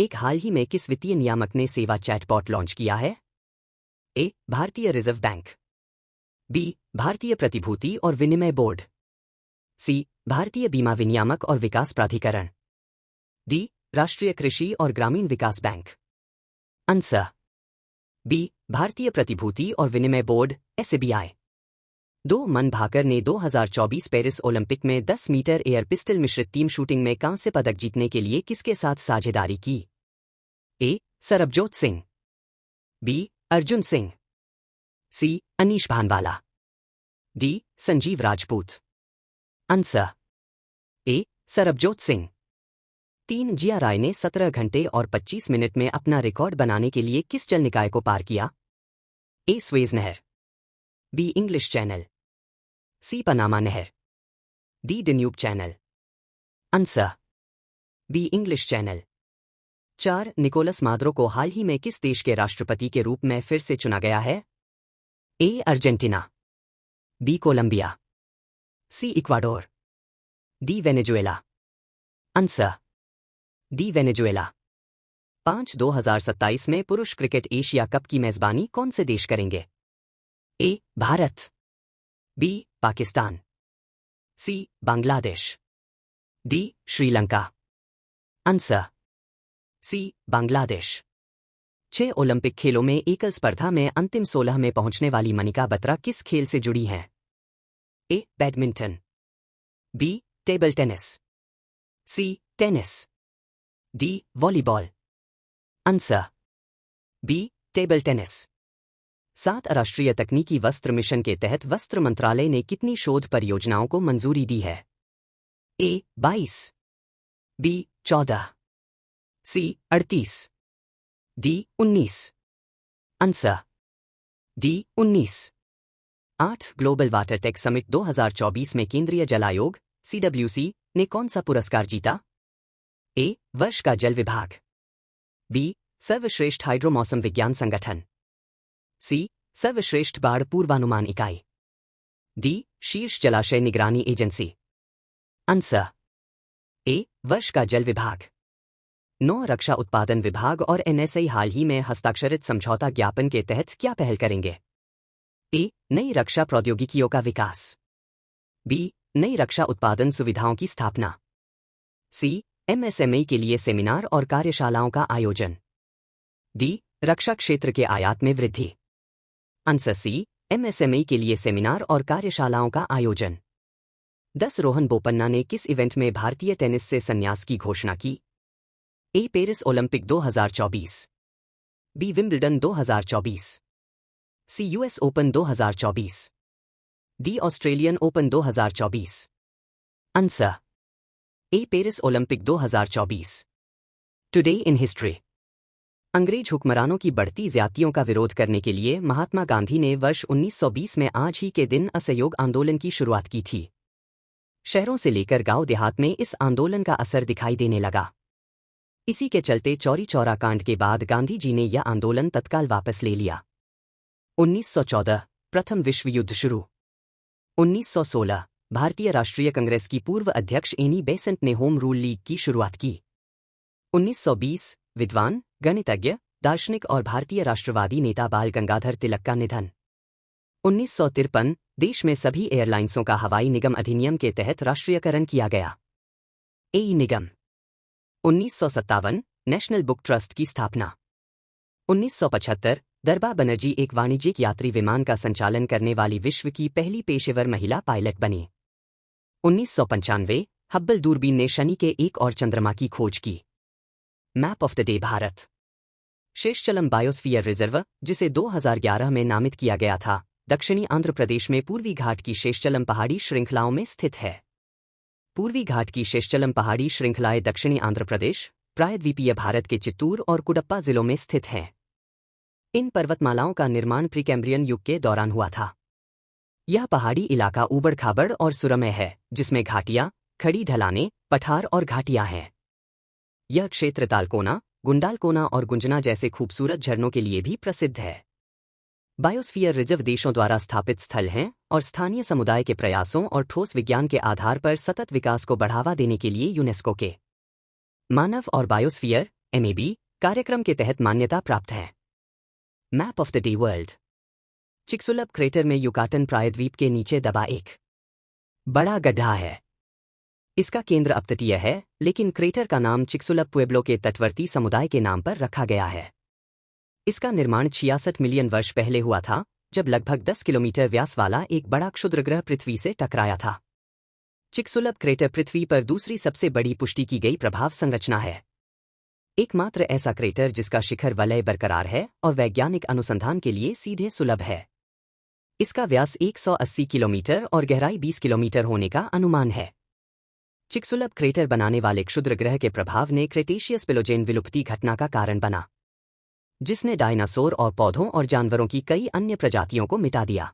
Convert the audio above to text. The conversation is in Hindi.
एक हाल ही में किस वित्तीय नियामक ने सेवा चैटबॉट लॉन्च किया है? ए. भारतीय रिजर्व बैंक। बी. भारतीय प्रतिभूति और विनिमय बोर्ड। सी. भारतीय बीमा विनियामक और विकास प्राधिकरण। डी. राष्ट्रीय कृषि और ग्रामीण विकास बैंक। Answer B. भारतीय प्रतिभूति और विनिमय बोर्ड SBI। दो मन भाकर ने 2024 पेरिस ओलंपिक में 10 मीटर एयर पिस्टल मिश्रित टीम शूटिंग में कांस्य पदक जीतने के लिए किसके साथ साझेदारी की? A. Sarabjot Singh. B. Arjun Singh. C. Anish Bhanwala. D. Sanjeev Rajput. Answer A. Sarabjot Singh. 3. Jiya Rai ने 17 घंटे और 25 मिनट में अपना रिकॉर्ड बनाने के लिए किस जल निकाय को पार किया? ए. स्वेज नहर। B. English channel. C. Panama नहर। D. Danube channel. Answer B. English channel. 4. Nicolas Maduro को हाल ही में किस देश के राष्ट्रपति के रूप में फिर से चुना गया है? A. Argentina. B. Colombia. C. Ecuador. D. Venezuela. Answer D. Venezuela. 5. 2027 में पुरुष क्रिकेट एशिया कप की मेजबानी कौन से देश करेंगे? A. Bharat. B. Pakistan. C. Bangladesh. D. Sri Lanka. Answer C. Bangladesh. 6. Olympic खेलों में एकल स्पर्धा में अंतिम 16 में पहुंचने वाली मनिका बत्रा किस खेल से जुड़ी हैं? A. Badminton. B. Table tennis. C. Tennis. D. Volleyball. Answer B. Table tennis. 7. राष्ट्रीय तकनीकी वस्त्र मिशन के तहत वस्त्र मंत्रालय ने कितनी शोध परियोजनाओं को मंजूरी दी है? ए. 22। बी. 14। सी. 38। D. 19। Answer D. 19। 8. Global water tech summit 2024 में केंद्रीय जल आयोग CWC ने कौन सा पुरस्कार जीता? ए. वर्ष का जल विभाग। बी. सर्वश्रेष्ठ हाइड्रो मौसम विज्ञान संगठन। सी. सर्वश्रेष्ठ बाढ़ पूर्वानुमान इकाई। डी. शीर्ष जलाशय निगरानी एजेंसी। Answer A. वर्ष का जल विभाग। 9. रक्षा उत्पादन विभाग और NSA हाल ही में हस्ताक्षरित समझौता ज्ञापन के तहत क्या पहल करेंगे? ए. नई रक्षा प्रौद्योगिकियों का विकास। बी. नई रक्षा उत्पादन सुविधाओं की स्थापना। सी. MSME के लिए सेमिनार और कार्यशालाओं का आयोजन। डी. रक्षा क्षेत्र के आयात में वृद्धि। Answer C. MSME के लिए सेमिनार और कार्यशालाओं का आयोजन। 10. रोहन बोपन्ना ने किस इवेंट में भारतीय टेनिस से संन्यास की घोषणा की? A. Paris Olympic 2024। B. Wimbledon 2024। C. US Open 2024। D. Australian Open 2024। Answer A. Paris Olympic 2024। Today in history. अंग्रेज हुक्मरानों की बढ़ती ज्यादतियों का विरोध करने के लिए महात्मा गांधी ने वर्ष 1920 में आज ही के दिन असहयोग आंदोलन की शुरुआत की थी। शहरों से लेकर गांव देहात में इस आंदोलन का असर दिखाई देने लगा। इसी के चलते चौरी चौरा कांड के बाद गांधी जी ने यह आंदोलन तत्काल वापस ले लिया। 1914 प्रथम विश्व युद्ध शुरू। 1916 भारतीय राष्ट्रीय कांग्रेस की पूर्व अध्यक्ष एनी बेसेंट ने होम रूल लीग की शुरुआत की। 1920 विद्वान, गणितज्ञ, दार्शनिक और भारतीय राष्ट्रवादी नेता बाल गंगाधर तिलक का निधन। 1953 देश में सभी एयरलाइंसों का हवाई निगम अधिनियम के तहत राष्ट्रीयकरण किया गया। एई निगम। 1957 नेशनल बुक ट्रस्ट की स्थापना। 1975 दरबा बनर्जी एक वाणिज्यिक यात्री विमान का संचालन करने वाली विश्व की पहली पेशेवर महिला पायलट बनी। 1995 हब्बल दूरबीन ने शनि के एक और चंद्रमा की खोज की। Map of the day Bharat. Seshachalam biosphere reserve, जिसे 2011 में नामित किया गया था, दक्षिणी आंध्र प्रदेश में पूर्वी घाट की शेषचलम पहाड़ी श्रृंखलाओं में स्थित है। पूर्वी घाट की शेषचलम पहाड़ी श्रृंखलाएं दक्षिणी आंध्र प्रदेश, प्रायद्वीपीय भारत के चित्तूर और कुडप्पा जिलों में स्थित हैं। इन पर्वतमालाओं का निर्माण प्रीकैम्ब्रियन युग के दौरान हुआ था। यह पहाड़ी इलाका ऊबड़-खाबड़ और सुरम्य है, जिसमें घाटियां, खड़ी ढलानें, पठार और घाटियां हैं। यह क्षेत्र तालकोना, गुंडालकोना और गुंजना जैसे खूबसूरत झरनों के लिए भी प्रसिद्ध है। बायोस्फीयर रिजर्व देशों द्वारा स्थापित स्थल हैं और स्थानीय समुदाय के प्रयासों और ठोस विज्ञान के आधार पर सतत विकास को बढ़ावा देने के लिए यूनेस्को के मानव और बायोस्फीयर MAB कार्यक्रम के तहत मान्यता प्राप्त है। Map of the day world. Chicxulub crater में युकाटन प्रायद्वीप के नीचे दबा एक बड़ा गड्ढा है। इसका केंद्र अपतटीय है, लेकिन क्रेटर का नाम चिक्सुलप पुएब्लो के तटवर्ती समुदाय के नाम पर रखा गया है। इसका निर्माण 66 मिलियन वर्ष पहले हुआ था, जब लगभग 10 किलोमीटर व्यास वाला एक बड़ा क्षुद्रग्रह पृथ्वी से टकराया था। चिक्सुलप क्रेटर पृथ्वी पर दूसरी सबसे बड़ी पुष्टि की गई प्रभाव संरचना है। एकमात्र ऐसा क्रेटर जिसका शिखर वलय बरकरार है और वैज्ञानिक अनुसंधान के लिए सीधे सुलभ है। इसका व्यास 180 किलोमीटर और गहराई 20 किलोमीटर होने का अनुमान है। चिक्सुलप क्रेटर बनाने वाले क्षुद्रग्रह के प्रभाव ने क्रेटेशियस पेलोजेन विलुप्ति घटना का कारण बना, जिसने डायनासोर और पौधों और जानवरों की कई अन्य प्रजातियों को मिटा दिया।